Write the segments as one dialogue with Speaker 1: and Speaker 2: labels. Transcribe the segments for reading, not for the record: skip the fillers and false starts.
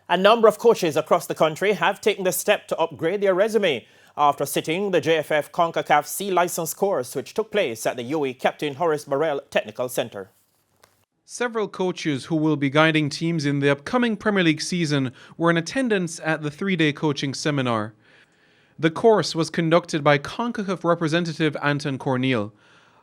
Speaker 1: A number of coaches across the country have taken the step to upgrade their resume after sitting the JFF Concacaf C license course, which took place at the UAE Captain Horace Burrell Technical Centre.
Speaker 2: Several coaches who will be guiding teams in the upcoming Premier League season were in attendance at the three-day coaching seminar. The course was conducted by Concacaf representative Anton Corneal.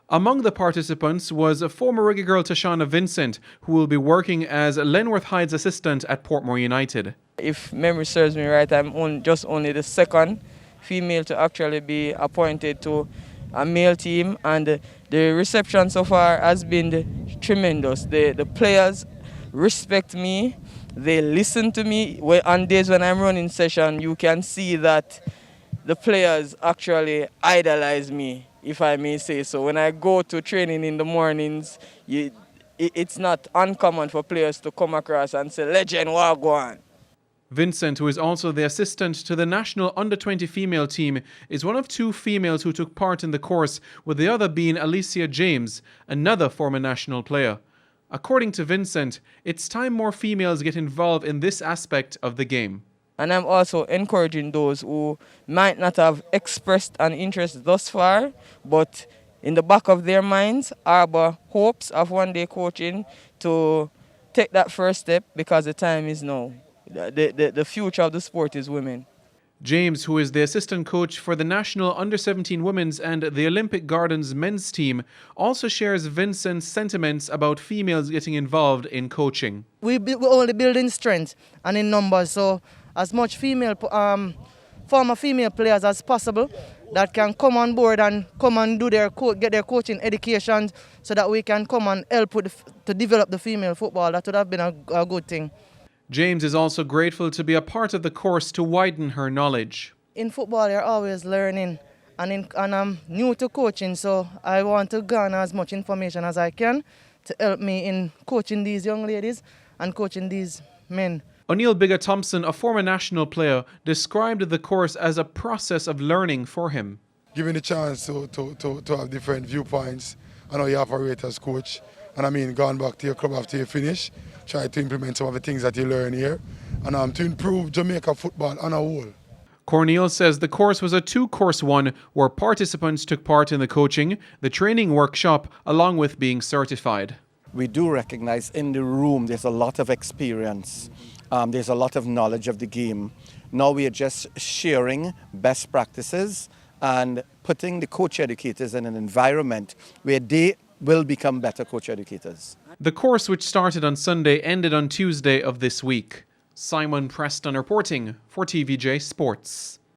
Speaker 2: Among the participants was a former reggae girl Tashana Vincent, who will be working as Lenworth Hyde's assistant at Portmore United.
Speaker 3: If memory serves me right, I'm only the second female to actually be appointed to a male team, and the reception so far has been tremendous. The players respect me, they listen to me. On days when I'm running session, you can see that the players actually idolize me, if I may say so. When I go to training in the mornings, it's not uncommon for players to come across and say, "Legend, wagwan."
Speaker 2: Vincent, who is also the assistant to the national under-20 female team, is one of two females who took part in the course, with the other being Alicia James, another former national player. According to Vincent, it's time more females get involved in this aspect of the game.
Speaker 3: And I'm also encouraging those who might not have expressed an interest thus far, but in the back of their minds harbor hopes of one day coaching, to take that first step, because the time is now. The future of the sport is women.
Speaker 2: James, who is the assistant coach for the national under-17 women's and the Olympic Gardens men's team, also shares Vincent's sentiments about females getting involved in coaching.
Speaker 4: We're only building strength and in numbers, so as much former female players as possible that can come on board and come and do get their coaching education, so that we can come and help to develop the female football. That would have been a good thing.
Speaker 2: James is also grateful to be a part of the course to widen her knowledge.
Speaker 4: In football, you're always learning, and I'm new to coaching, so I want to garner as much information as I can to help me in coaching these young ladies and coaching these men.
Speaker 2: O'Neill Bigger Thompson, a former national player, described the course as a process of learning for him.
Speaker 5: Given the chance to have different viewpoints, I know you operate as coach, and I mean, going back to your club after you finish, try to implement some of the things that you learn here, and to improve Jamaica football on a whole.
Speaker 2: Corneal says the course was a two-course one, where participants took part in the coaching, the training workshop, along with being certified.
Speaker 6: We do recognize in the room there's a lot of experience, there's a lot of knowledge of the game. Now we are just sharing best practices and putting the coach educators in an environment where they will become better coach educators.
Speaker 2: The course, which started on Sunday, ended on Tuesday of this week. Simon Preston reporting for TVJ Sports.